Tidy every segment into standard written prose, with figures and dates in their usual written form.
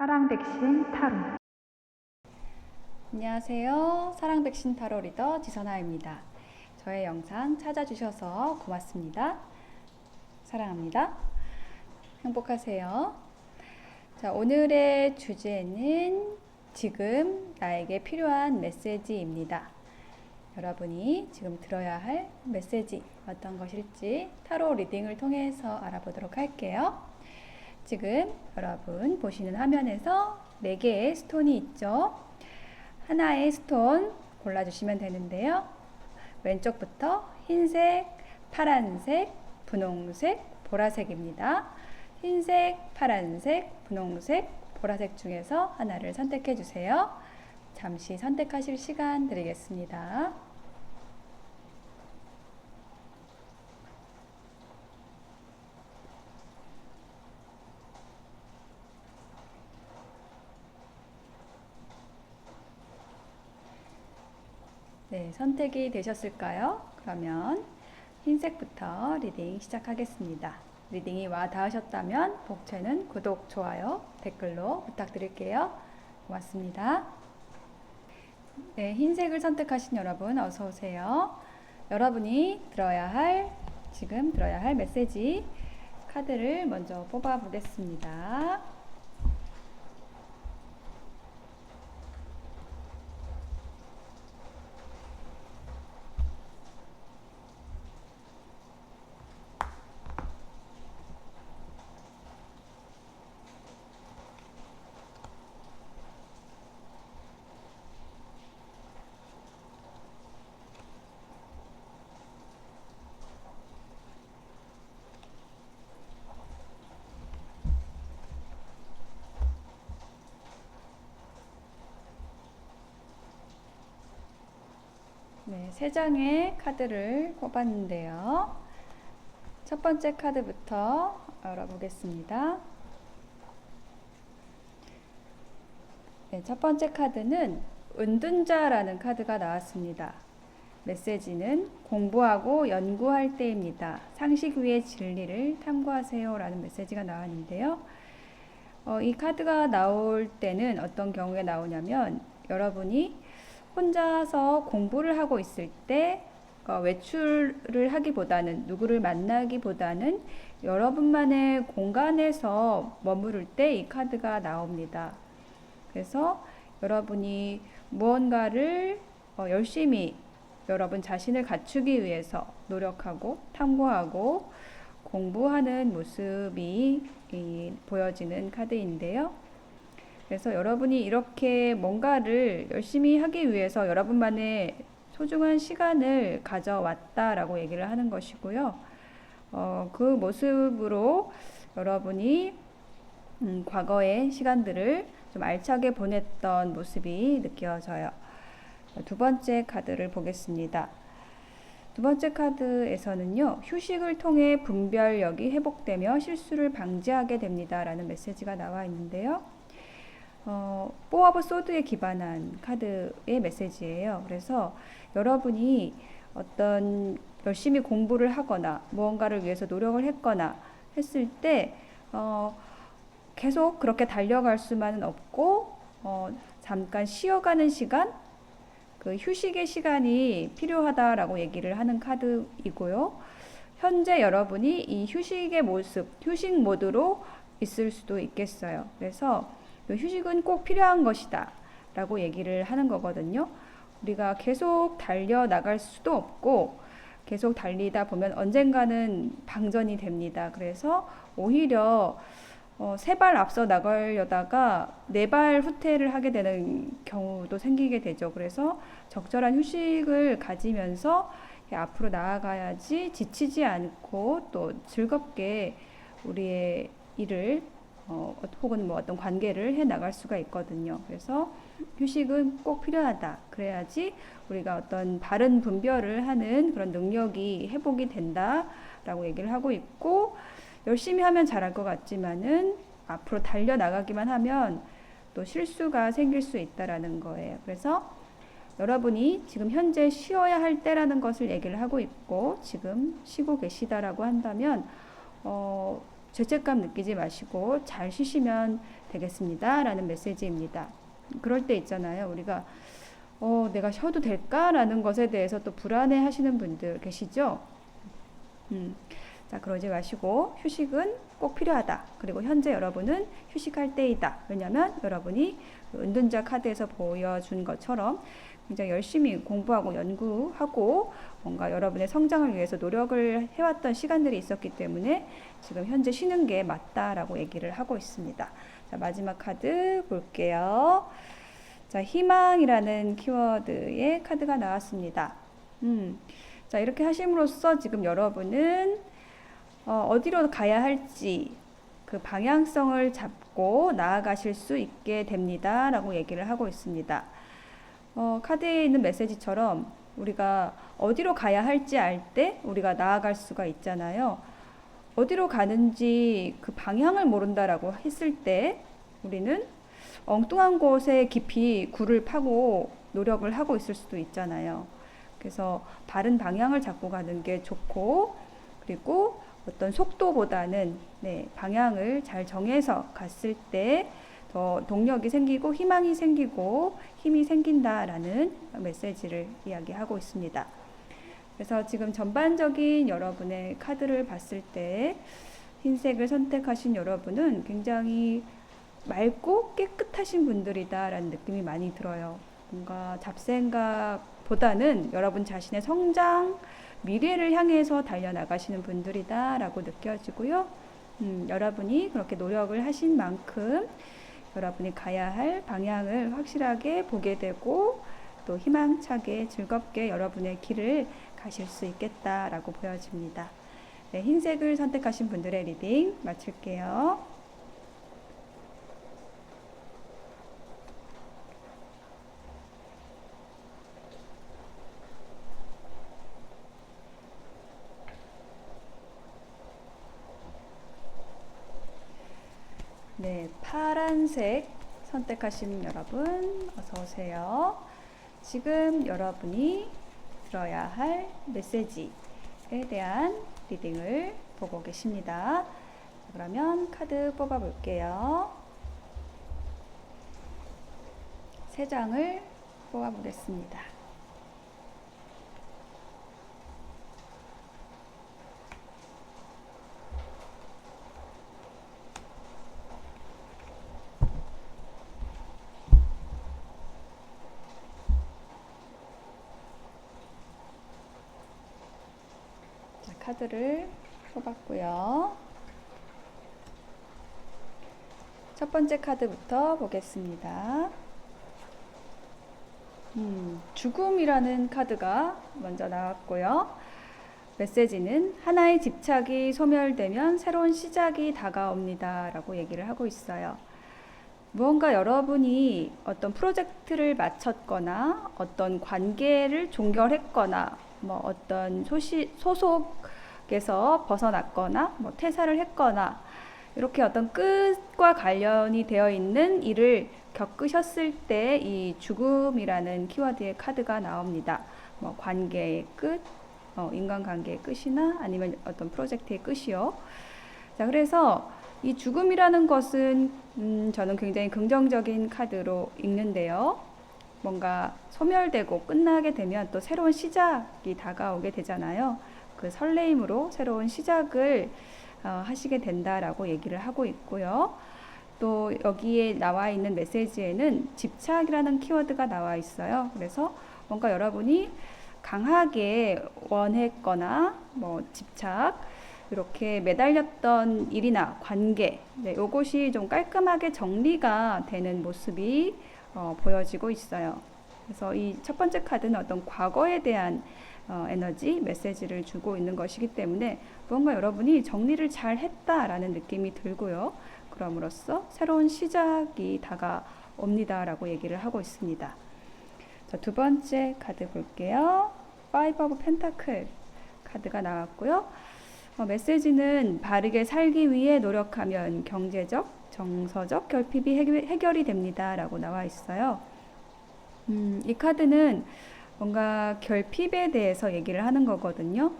사랑백신 타로. 안녕하세요. 사랑백신 타로 리더 지선아입니다. 저의 영상 찾아주셔서 고맙습니다. 사랑합니다. 행복하세요. 자, 오늘의 주제는 지금 나에게 필요한 메시지입니다. 여러분이 지금 들어야 할 메시지 어떤 것일지 타로 리딩을 통해서 알아보도록 할게요. 지금 여러분 보시는 화면에서 4개의 스톤이 있죠. 하나의 스톤 골라주시면 되는데요. 왼쪽부터 흰색, 파란색, 분홍색, 보라색입니다. 흰색, 파란색, 분홍색, 보라색 중에서 하나를 선택해 주세요. 잠시 선택하실 시간 드리겠습니다. 네, 선택이 되셨을까요? 그러면 흰색부터 리딩 시작하겠습니다. 리딩이 와 닿으셨다면 복채는 구독, 좋아요, 댓글로 부탁드릴게요. 고맙습니다. 네, 흰색을 선택하신 여러분 어서 오세요. 여러분이 지금 들어야 할 메시지 카드를 먼저 뽑아 보겠습니다. 네, 3장의 카드를 뽑았는데요. 첫 번째 카드부터 열어보겠습니다. 네, 첫 번째 카드는 은둔자라는 카드가 나왔습니다. 메시지는 공부하고 연구할 때입니다. 상식 위의 진리를 탐구하세요 라는 메시지가 나왔는데요. 이 카드가 나올 때는 어떤 경우에 나오냐면 여러분이 혼자서 공부를 하고 있을 때 외출을 하기보다는 누구를 만나기보다는 여러분만의 공간에서 머무를 때 이 카드가 나옵니다. 그래서 여러분이 무언가를 열심히 여러분 자신을 갖추기 위해서 노력하고 탐구하고 공부하는 모습이 보여지는 카드인데요. 그래서 여러분이 이렇게 뭔가를 열심히 하기 위해서 여러분만의 소중한 시간을 가져왔다라고 얘기를 하는 것이고요. 그 모습으로 여러분이 과거의 시간들을 좀 알차게 보냈던 모습이 느껴져요. 두 번째 카드를 보겠습니다. 두 번째 카드에서는요, 휴식을 통해 분별력이 회복되며 실수를 방지하게 됩니다 라는 메시지가 나와 있는데요. 4 오브 소드에 기반한 카드의 메시지예요. 그래서 여러분이 어떤 열심히 공부를 하거나 무언가를 위해서 노력을 했거나 했을 때 계속 그렇게 달려갈 수만은 없고 잠깐 쉬어가는 시간, 그 휴식의 시간이 필요하다라고 얘기를 하는 카드이고요. 현재 여러분이 이 휴식의 모습, 휴식 모드로 있을 수도 있겠어요. 그래서 휴식은 꼭 필요한 것이다 라고 얘기를 하는 거거든요. 우리가 계속 달려나갈 수도 없고 계속 달리다 보면 언젠가는 방전이 됩니다. 그래서 오히려 3발 앞서 나가려다가 4발 후퇴를 하게 되는 경우도 생기게 되죠. 그래서 적절한 휴식을 가지면서 앞으로 나아가야지 지치지 않고 또 즐겁게 우리의 일을 혹은 뭐 어떤 관계를 해 나갈 수가 있거든요. 그래서 휴식은 꼭 필요하다. 그래야지 우리가 어떤 바른 분별을 하는 그런 능력이 회복이 된다라고 얘기를 하고 있고, 열심히 하면 잘할 것 같지만은 앞으로 달려나가기만 하면 또 실수가 생길 수 있다라는 거예요. 그래서 여러분이 지금 현재 쉬어야 할 때라는 것을 얘기를 하고 있고, 지금 쉬고 계시다라고 한다면 죄책감 느끼지 마시고 잘 쉬시면 되겠습니다. 라는 메시지입니다. 그럴 때 있잖아요. 우리가 내가 쉬어도 될까라는 것에 대해서 또 불안해 하시는 분들 계시죠? 자, 그러지 마시고 휴식은 꼭 필요하다. 그리고 현재 여러분은 휴식할 때이다. 왜냐하면 여러분이 은둔자 카드에서 보여준 것처럼 굉장히 열심히 공부하고 연구하고 뭔가 여러분의 성장을 위해서 노력을 해왔던 시간들이 있었기 때문에 지금 현재 쉬는 게 맞다라고 얘기를 하고 있습니다. 자, 마지막 카드 볼게요. 자, 희망이라는 키워드의 카드가 나왔습니다. 자, 이렇게 하심으로써 지금 여러분은 어디로 가야 할지 그 방향성을 잡고 나아가실 수 있게 됩니다. 라고 얘기를 하고 있습니다. 카드에 있는 메시지처럼 우리가 어디로 가야 할지 알 때 우리가 나아갈 수가 있잖아요. 어디로 가는지 그 방향을 모른다라고 했을 때 우리는 엉뚱한 곳에 깊이 굴을 파고 노력을 하고 있을 수도 있잖아요. 그래서 바른 방향을 잡고 가는 게 좋고, 그리고 어떤 속도보다는 방향을 잘 정해서 갔을 때 더 동력이 생기고 희망이 생기고 힘이 생긴다라는 메시지를 이야기하고 있습니다. 그래서 지금 전반적인 여러분의 카드를 봤을 때 흰색을 선택하신 여러분은 굉장히 맑고 깨끗하신 분들이다라는 느낌이 많이 들어요. 뭔가 잡생각보다는 여러분 자신의 성장, 미래를 향해서 달려나가시는 분들이다라고 느껴지고요. 여러분이 그렇게 노력을 하신 만큼 여러분이 가야 할 방향을 확실하게 보게 되고 또 희망차게 즐겁게 여러분의 길을 가실 수 있겠다라고 보여집니다. 네, 흰색을 선택하신 분들의 리딩 마칠게요. 네, 파란색 선택하신 여러분 어서 오세요. 지금 여러분이 들어야 할 메시지에 대한 리딩을 보고 계십니다. 그러면 카드 뽑아 볼게요. 3장을 뽑아 보겠습니다. 카드를 뽑았고요. 첫 번째 카드부터 보겠습니다. 죽음이라는 카드가 먼저 나왔고요. 메시지는 하나의 집착이 소멸되면 새로운 시작이 다가옵니다. 라고 얘기를 하고 있어요. 무언가 여러분이 어떤 프로젝트를 마쳤거나 어떤 관계를 종결했거나 어떤 소속에서 벗어났거나 퇴사를 했거나 이렇게 어떤 끝과 관련이 되어 있는 일을 겪으셨을 때 이 죽음이라는 키워드의 카드가 나옵니다. 관계의 끝, 인간관계의 끝이나 아니면 어떤 프로젝트의 끝이요. 자, 그래서 이 죽음이라는 것은 저는 굉장히 긍정적인 카드로 읽는데요. 뭔가 소멸되고 끝나게 되면 또 새로운 시작이 다가오게 되잖아요. 그 설레임으로 새로운 시작을 하시게 된다라고 얘기를 하고 있고요. 또 여기에 나와 있는 메시지에는 집착이라는 키워드가 나와 있어요. 그래서 뭔가 여러분이 강하게 원했거나 집착, 이렇게 매달렸던 일이나 관계, 요것이 좀 깔끔하게 정리가 되는 모습이 보여지고 있어요. 그래서 이 첫 번째 카드는 어떤 과거에 대한 에너지, 메시지를 주고 있는 것이기 때문에 뭔가 여러분이 정리를 잘 했다라는 느낌이 들고요. 그럼으로써 새로운 시작이 다가옵니다 라고 얘기를 하고 있습니다. 자, 두 번째 카드 볼게요. Five of Pentacle 카드가 나왔고요. 메시지는 바르게 살기 위해 노력하면 경제적, 정서적 결핍이 해결이 됩니다 라고 나와 있어요. 이 카드는 뭔가 결핍에 대해서 얘기를 하는 거거든요.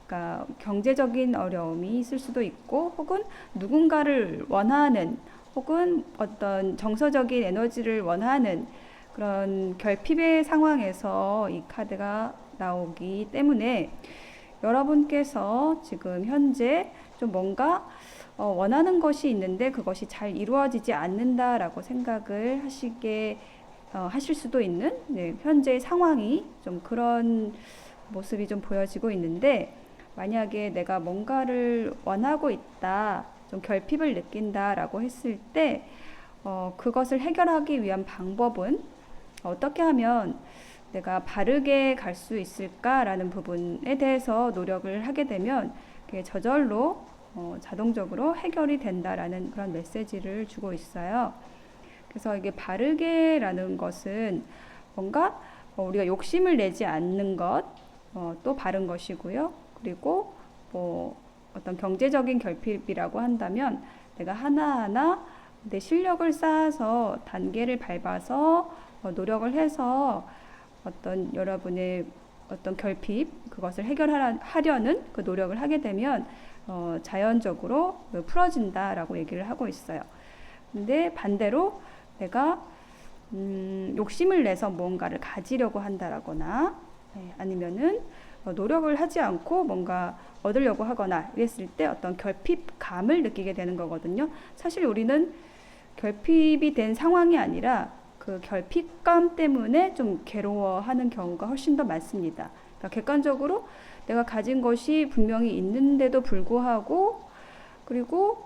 그러니까 경제적인 어려움이 있을 수도 있고 혹은 누군가를 원하는 혹은 어떤 정서적인 에너지를 원하는 그런 결핍의 상황에서 이 카드가 나오기 때문에 여러분께서 지금 현재 좀 뭔가 원하는 것이 있는데 그것이 잘 이루어지지 않는다라고 생각을 하실 수도 있는 현재의 상황이 좀 그런 모습이 좀 보여지고 있는데, 만약에 내가 뭔가를 원하고 있다, 좀 결핍을 느낀다라고 했을 때 그것을 해결하기 위한 방법은 어떻게 하면 내가 바르게 갈 수 있을까라는 부분에 대해서 노력을 하게 되면 그게 저절로 자동적으로 해결이 된다라는 그런 메시지를 주고 있어요. 그래서 이게 바르게라는 것은 뭔가 우리가 욕심을 내지 않는 것, 또 바른 것이고요. 그리고 뭐 어떤 경제적인 결핍이라고 한다면 내가 하나하나 내 실력을 쌓아서 단계를 밟아서 노력을 해서 어떤 여러분의 어떤 결핍, 그것을 해결하려는 그 노력을 하게 되면 자연적으로 풀어진다라고 얘기를 하고 있어요. 근데 반대로 내가 욕심을 내서 뭔가를 가지려고 한다라거나 아니면은 노력을 하지 않고 뭔가 얻으려고 하거나 이랬을 때 어떤 결핍감을 느끼게 되는 거거든요. 사실 우리는 결핍이 된 상황이 아니라 그 결핍감 때문에 좀 괴로워하는 경우가 훨씬 더 많습니다. 그러니까 객관적으로 내가 가진 것이 분명히 있는데도 불구하고, 그리고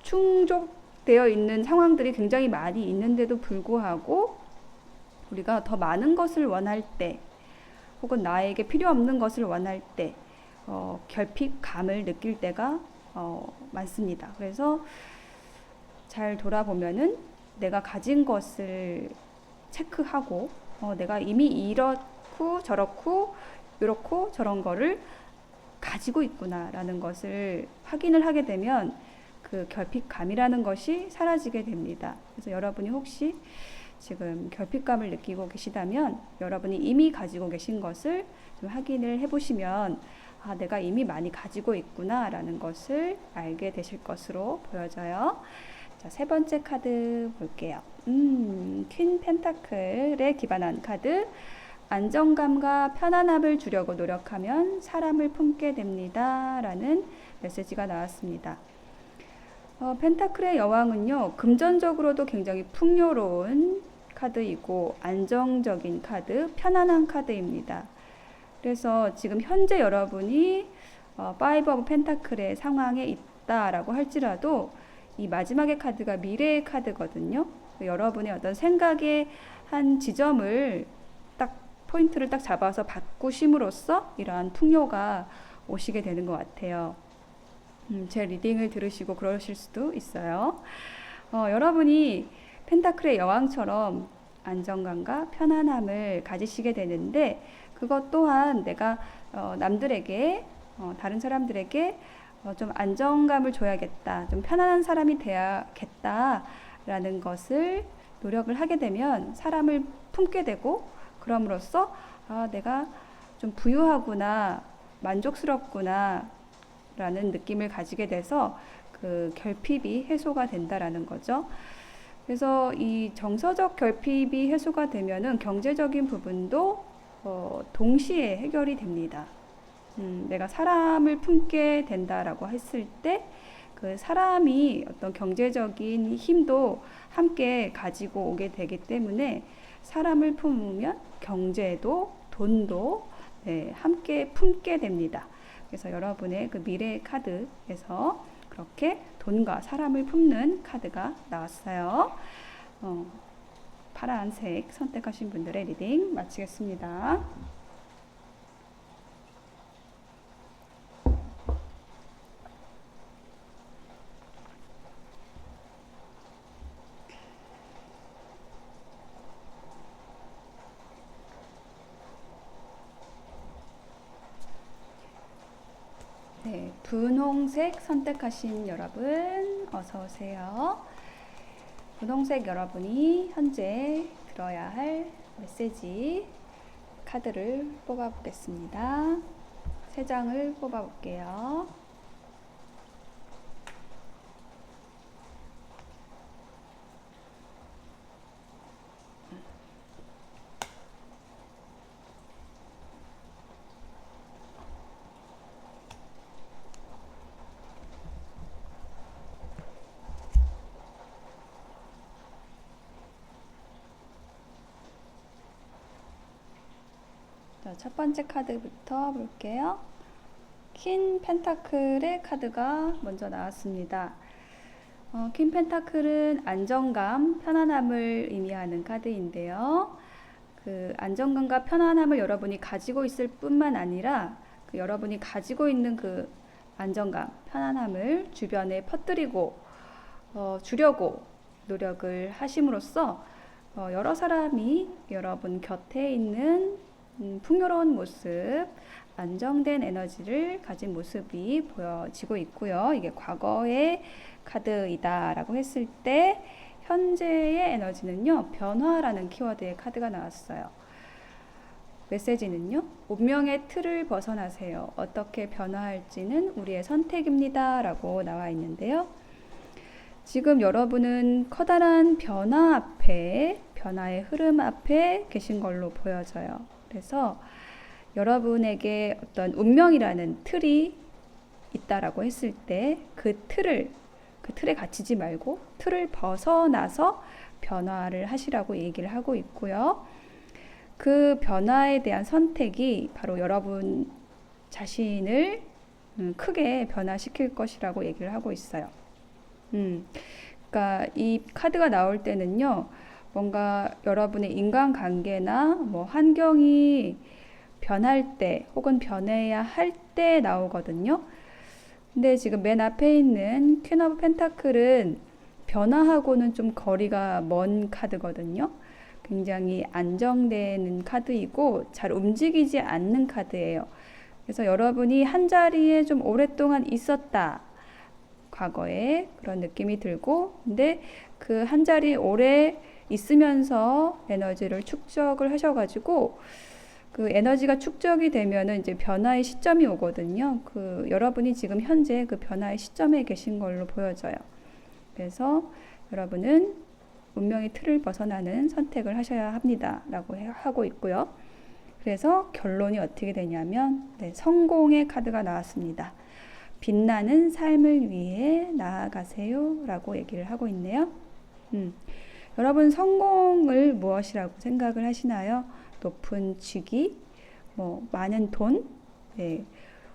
충족되어 있는 상황들이 굉장히 많이 있는데도 불구하고 우리가 더 많은 것을 원할 때, 혹은 나에게 필요 없는 것을 원할 때 결핍감을 느낄 때가 많습니다. 그래서 잘 돌아보면은 내가 가진 것을 체크하고 내가 이미 이렇고 저렇고 이렇고 저런 거를 가지고 있구나라는 것을 확인을 하게 되면 그 결핍감이라는 것이 사라지게 됩니다. 그래서 여러분이 혹시 지금 결핍감을 느끼고 계시다면 여러분이 이미 가지고 계신 것을 좀 확인을 해보시면 내가 이미 많이 가지고 있구나 라는 것을 알게 되실 것으로 보여져요. 자, 세 번째 카드 볼게요. 퀸 펜타클에 기반한 카드. 안정감과 편안함을 주려고 노력하면 사람을 품게 됩니다 라는 메시지가 나왔습니다. 펜타클의 여왕은요, 금전적으로도 굉장히 풍요로운 카드이고 안정적인 카드, 편안한 카드입니다. 그래서 지금 현재 여러분이 파이브 오브 펜타클의 상황에 있다라고 할지라도 이 마지막의 카드가 미래의 카드거든요. 여러분의 어떤 생각의 한 지점을 포인트를 딱 잡아서 바꾸심으로써 이러한 풍요가 오시게 되는 것 같아요. 제 리딩을 들으시고 그러실 수도 있어요. 여러분이 펜타클의 여왕처럼 안정감과 편안함을 가지시게 되는데, 그것 또한 내가 남들에게 다른 사람들에게 좀 안정감을 줘야겠다, 좀 편안한 사람이 돼야겠다라는 것을 노력을 하게 되면 사람을 품게 되고, 그럼으로써 내가 좀 부유하구나, 만족스럽구나 라는 느낌을 가지게 돼서 그 결핍이 해소가 된다라는 거죠. 그래서 이 정서적 결핍이 해소가 되면은 경제적인 부분도 동시에 해결이 됩니다. 내가 사람을 품게 된다라고 했을 때 그 사람이 어떤 경제적인 힘도 함께 가지고 오게 되기 때문에 사람을 품으면 경제도 돈도 함께 품게 됩니다. 그래서 여러분의 그 미래의 카드에서 그렇게 돈과 사람을 품는 카드가 나왔어요. 파란색 선택하신 분들의 리딩 마치겠습니다. 네, 분홍색 선택하신 여러분 어서 오세요. 분홍색 여러분이 현재 들어야 할 메시지 카드를 뽑아 보겠습니다. 3장을 뽑아 볼게요. 자, 첫 번째 카드부터 볼게요. 퀸 펜타클의 카드가 먼저 나왔습니다. 퀸 펜타클은 안정감, 편안함을 의미하는 카드인데요. 그 안정감과 편안함을 여러분이 가지고 있을 뿐만 아니라 그 여러분이 가지고 있는 그 안정감, 편안함을 주변에 퍼뜨리고 주려고 노력을 하심으로써 여러 사람이 여러분 곁에 있는 풍요로운 모습, 안정된 에너지를 가진 모습이 보여지고 있고요. 이게 과거의 카드이다 라고 했을 때 현재의 에너지는요, 변화라는 키워드의 카드가 나왔어요. 메시지는요, 운명의 틀을 벗어나세요. 어떻게 변화할지는 우리의 선택입니다 라고 나와 있는데요. 지금 여러분은 커다란 변화 앞에, 변화의 흐름 앞에 계신 걸로 보여져요. 그래서 여러분에게 어떤 운명이라는 틀이 있다라고 했을 때 그 틀에 갇히지 말고 틀을 벗어나서 변화를 하시라고 얘기를 하고 있고요. 그 변화에 대한 선택이 바로 여러분 자신을 크게 변화시킬 것이라고 얘기를 하고 있어요. 그러니까 이 카드가 나올 때는요, 뭔가 여러분의 인간관계나 뭐 환경이 변할 때 혹은 변해야 할 때 나오거든요. 근데 지금 맨 앞에 있는 퀸 오브 펜타클은 변화하고는 좀 거리가 먼 카드거든요. 굉장히 안정되는 카드이고 잘 움직이지 않는 카드예요. 그래서 여러분이 한 자리에 좀 오랫동안 있었다. 과거에 그런 느낌이 들고, 근데 그 한 자리에 오래 있으면서 에너지를 축적을 하셔가지고 그 에너지가 축적이 되면은 이제 변화의 시점이 오거든요. 그 여러분이 지금 현재 그 변화의 시점에 계신 걸로 보여져요. 그래서 여러분은 운명의 틀을 벗어나는 선택을 하셔야 합니다. 라고 하고 있고요. 그래서 결론이 어떻게 되냐면, 성공의 카드가 나왔습니다. 빛나는 삶을 위해 나아가세요. 라고 얘기를 하고 있네요. 여러분 성공을 무엇이라고 생각을 하시나요? 높은 직위, 많은 돈, 네.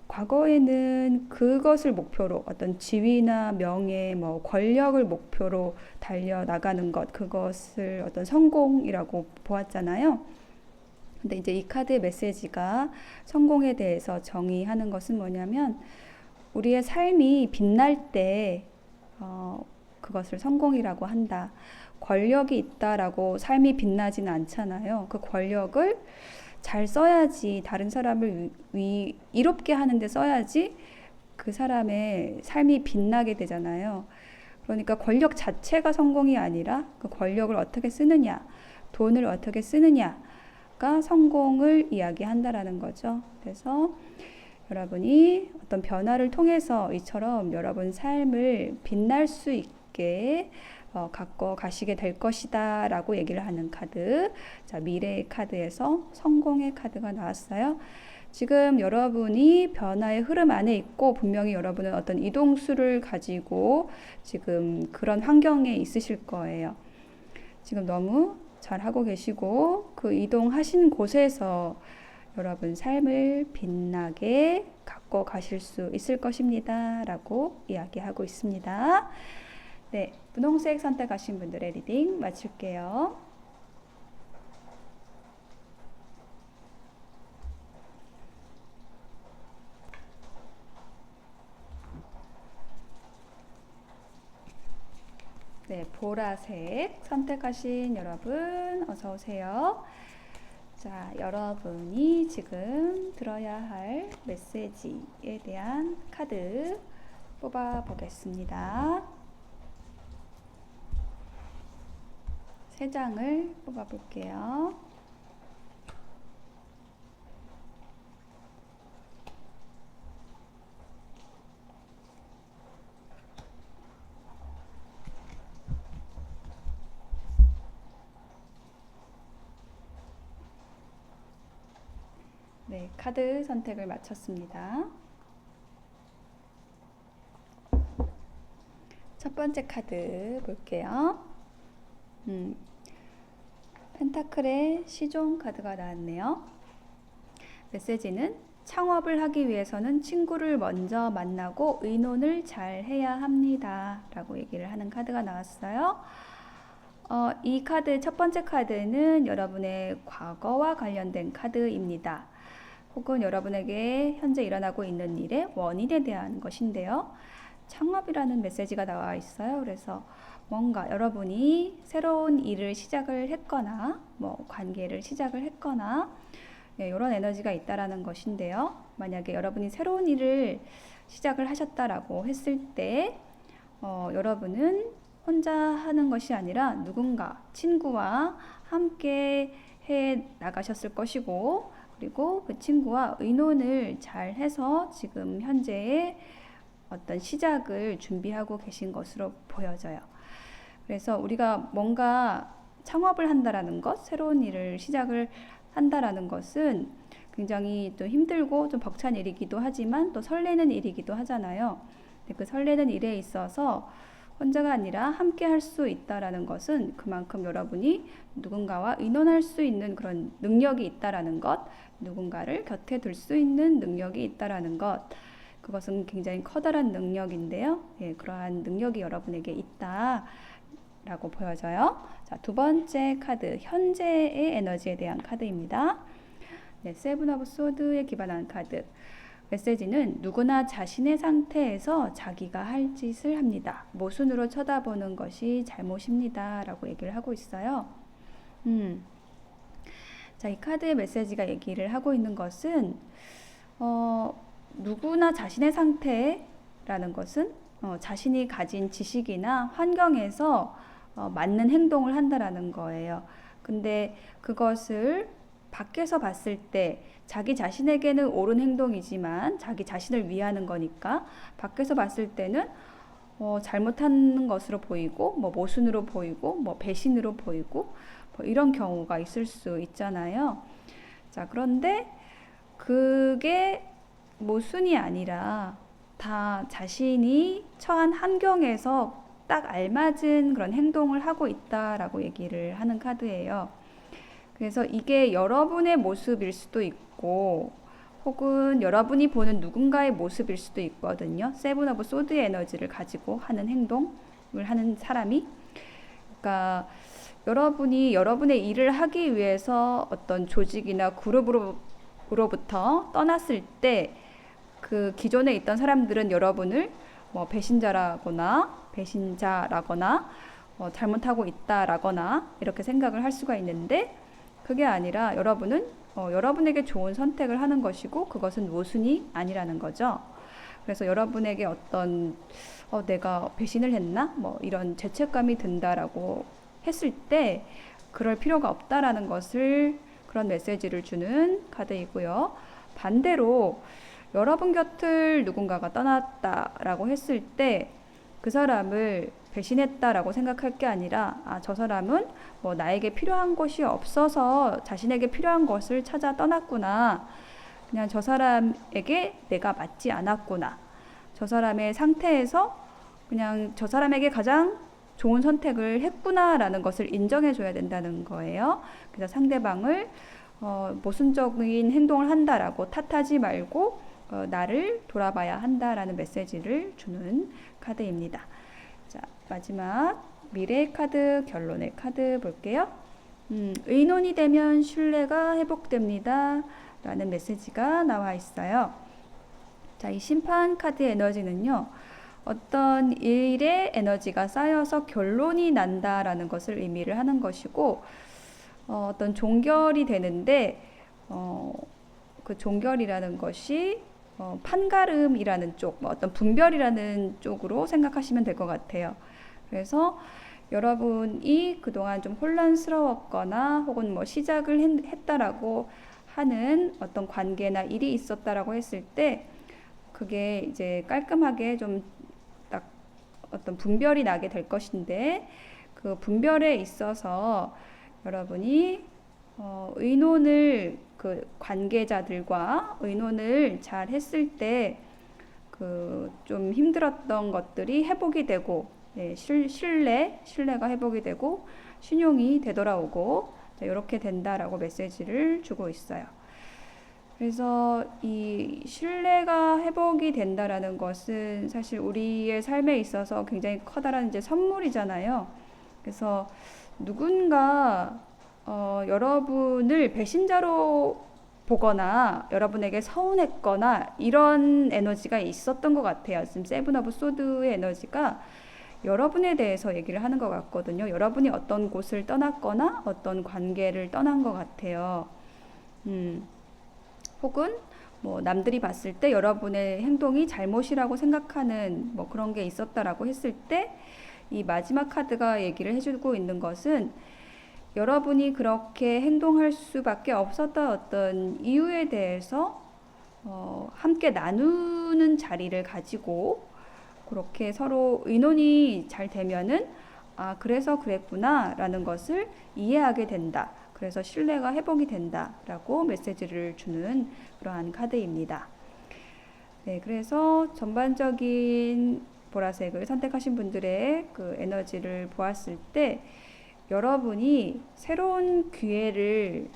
과거에는 그것을 목표로 어떤 지위나 명예, 권력을 목표로 달려나가는 것, 그것을 어떤 성공이라고 보았잖아요. 근데 이제 이 카드의 메시지가 성공에 대해서 정의하는 것은 뭐냐면, 우리의 삶이 빛날 때 그것을 성공이라고 한다. 권력이 있다라고 삶이 빛나지는 않잖아요. 그 권력을 잘 써야지, 다른 사람을 이롭게 하는데 써야지 그 사람의 삶이 빛나게 되잖아요. 그러니까 권력 자체가 성공이 아니라 그 권력을 어떻게 쓰느냐, 돈을 어떻게 쓰느냐가 성공을 이야기한다라는 거죠. 그래서 여러분이 어떤 변화를 통해서 이처럼 여러분 삶을 빛날 수 있게 갖고 가시게 될 것이다 라고 얘기를 하는 카드. 자, 미래의 카드에서 성공의 카드가 나왔어요. 지금 여러분이 변화의 흐름 안에 있고, 분명히 여러분은 어떤 이동수를 가지고 지금 그런 환경에 있으실 거예요. 지금 너무 잘하고 계시고, 그 이동하신 곳에서 여러분 삶을 빛나게 갖고 가실 수 있을 것입니다 라고 이야기하고 있습니다. 네, 분홍색 선택하신 분들의 리딩 마칠게요. 네, 보라색 선택하신 여러분 어서 오세요. 자, 여러분이 지금 들어야 할 메시지에 대한 카드 뽑아 보겠습니다. 3장을 뽑아 볼게요. 네, 카드 선택을 마쳤습니다. 첫 번째 카드 볼게요. 펜타클의 시종 카드가 나왔네요. 메시지는 창업을 하기 위해서는 친구를 먼저 만나고 의논을 잘 해야 합니다. 라고 얘기를 하는 카드가 나왔어요. 이 카드, 첫 번째 카드는 여러분의 과거와 관련된 카드입니다. 혹은 여러분에게 현재 일어나고 있는 일의 원인에 대한 것인데요. 창업이라는 메시지가 나와 있어요. 그래서 뭔가 여러분이 새로운 일을 시작을 했거나 뭐 관계를 시작을 했거나 이런 에너지가 있다라는 것인데요. 만약에 여러분이 새로운 일을 시작을 하셨다라고 했을 때 여러분은 혼자 하는 것이 아니라 누군가 친구와 함께 해 나가셨을 것이고, 그리고 그 친구와 의논을 잘 해서 지금 현재의 어떤 시작을 준비하고 계신 것으로 보여져요. 그래서 우리가 뭔가 창업을 한다라는 것, 새로운 일을 시작을 한다라는 것은 굉장히 또 힘들고 좀 벅찬 일이기도 하지만 또 설레는 일이기도 하잖아요. 근데 그 설레는 일에 있어서 혼자가 아니라 함께 할 수 있다라는 것은 그만큼 여러분이 누군가와 의논할 수 있는 그런 능력이 있다라는 것, 누군가를 곁에 둘 수 있는 능력이 있다라는 것, 그것은 굉장히 커다란 능력인데요. 그러한 능력이 여러분에게 있다라고 보여져요. 자, 두 번째 카드, 현재의 에너지에 대한 카드입니다. 세븐 오브 소드에 기반한 카드. 메시지는 누구나 자신의 상태에서 자기가 할 짓을 합니다. 모순으로 쳐다보는 것이 잘못입니다. 라고 얘기를 하고 있어요. 자, 이 카드의 메시지가 얘기를 하고 있는 것은 누구나 자신의 상태라는 것은 자신이 가진 지식이나 환경에서 맞는 행동을 한다라는 거예요. 근데 그것을 밖에서 봤을 때 자기 자신에게는 옳은 행동이지만 자기 자신을 위하는 거니까 밖에서 봤을 때는 잘못하는 것으로 보이고 뭐 모순으로 보이고 뭐 배신으로 보이고 뭐 이런 경우가 있을 수 있잖아요. 자, 그런데 그게 모순이 아니라 다 자신이 처한 환경에서 딱 알맞은 그런 행동을 하고 있다라고 얘기를 하는 카드예요. 그래서 이게 여러분의 모습일 수도 있고 혹은 여러분이 보는 누군가의 모습일 수도 있거든요. 세븐 오브 소드의 에너지를 가지고 하는 행동을 하는 사람이, 그러니까 여러분이 여러분의 일을 하기 위해서 어떤 조직이나 그룹으로부터 떠났을 때 그 기존에 있던 사람들은 여러분을 뭐 배신자라거나 잘못하고 있다라거나 이렇게 생각을 할 수가 있는데, 그게 아니라 여러분은 여러분에게 좋은 선택을 하는 것이고 그것은 모순이 아니라는 거죠. 그래서 여러분에게 어떤 내가 배신을 했나? 뭐 이런 죄책감이 든다라고 했을 때 그럴 필요가 없다라는 것을, 그런 메시지를 주는 카드이고요. 반대로 여러분 곁을 누군가가 떠났다라고 했을 때 그 사람을 배신했다라고 생각할 게 아니라 저 사람은 뭐 나에게 필요한 것이 없어서 자신에게 필요한 것을 찾아 떠났구나. 그냥 저 사람에게 내가 맞지 않았구나. 저 사람의 상태에서 그냥 저 사람에게 가장 좋은 선택을 했구나라는 것을 인정해 줘야 된다는 거예요. 그래서 상대방을 모순적인 행동을 한다라고 탓하지 말고 나를 돌아봐야 한다라는 메시지를 주는 카드입니다. 자, 마지막 미래의 카드, 결론의 카드 볼게요. 의논이 되면 신뢰가 회복됩니다. 라는 메시지가 나와 있어요. 자, 이 심판 카드 에너지는요, 어떤 일의 에너지가 쌓여서 결론이 난다라는 것을 의미를 하는 것이고, 어떤 종결이 되는데, 그 종결이라는 것이 판가름이라는 쪽, 어떤 분별이라는 쪽으로 생각하시면 될 것 같아요. 그래서 여러분이 그동안 좀 혼란스러웠거나 혹은 뭐 시작을 했다라고 하는 어떤 관계나 일이 있었다라고 했을 때 그게 이제 깔끔하게 좀 딱 어떤 분별이 나게 될 것인데, 그 분별에 있어서 여러분이 의논을 그 관계자들과 의논을 잘 했을 때 그 좀 힘들었던 것들이 회복이 되고, 신뢰가 회복이 되고 신용이 되돌아오고 이렇게 된다라고 메시지를 주고 있어요. 그래서 이 신뢰가 회복이 된다라는 것은 사실 우리의 삶에 있어서 굉장히 커다란 이제 선물이잖아요. 그래서 누군가 여러분을 배신자로 보거나 여러분에게 서운했거나 이런 에너지가 있었던 것 같아요. 지금 세븐 오브 소드의 에너지가 여러분에 대해서 얘기를 하는 것 같거든요. 여러분이 어떤 곳을 떠났거나 어떤 관계를 떠난 것 같아요. 혹은 뭐 남들이 봤을 때 여러분의 행동이 잘못이라고 생각하는 뭐 그런 게 있었다라고 했을 때 이 마지막 카드가 얘기를 해주고 있는 것은 여러분이 그렇게 행동할 수밖에 없었던 어떤 이유에 대해서 함께 나누는 자리를 가지고 그렇게 서로 의논이 잘 되면은 아, 그래서 그랬구나 라는 것을 이해하게 된다. 그래서 신뢰가 회복이 된다 라고 메시지를 주는 그러한 카드입니다. 네, 그래서 전반적인 보라색을 선택하신 분들의 그 에너지를 보았을 때 여러분이 새로운 기회를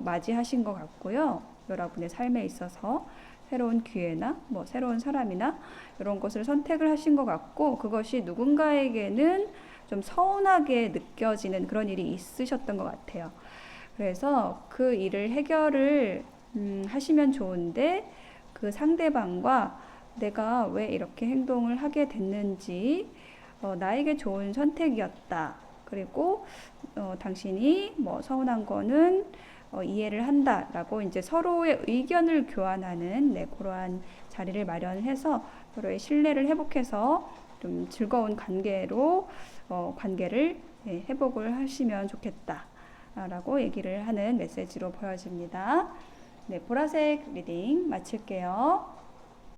맞이하신 것 같고요. 여러분의 삶에 있어서 새로운 기회나 뭐 새로운 사람이나 이런 것을 선택을 하신 것 같고 그것이 누군가에게는 좀 서운하게 느껴지는 그런 일이 있으셨던 것 같아요. 그래서 그 일을 해결을 하시면 좋은데 그 상대방과 내가 왜 이렇게 행동을 하게 됐는지 나에게 좋은 선택이었다. 그리고 당신이 뭐 서운한 거는 이해를 한다라고 이제 서로의 의견을 교환하는 네, 그러한 자리를 마련해서 서로의 신뢰를 회복해서 좀 즐거운 관계로 관계를 네, 회복을 하시면 좋겠다라고 얘기를 하는 메시지로 보여집니다. 네, 보라색 리딩 마칠게요.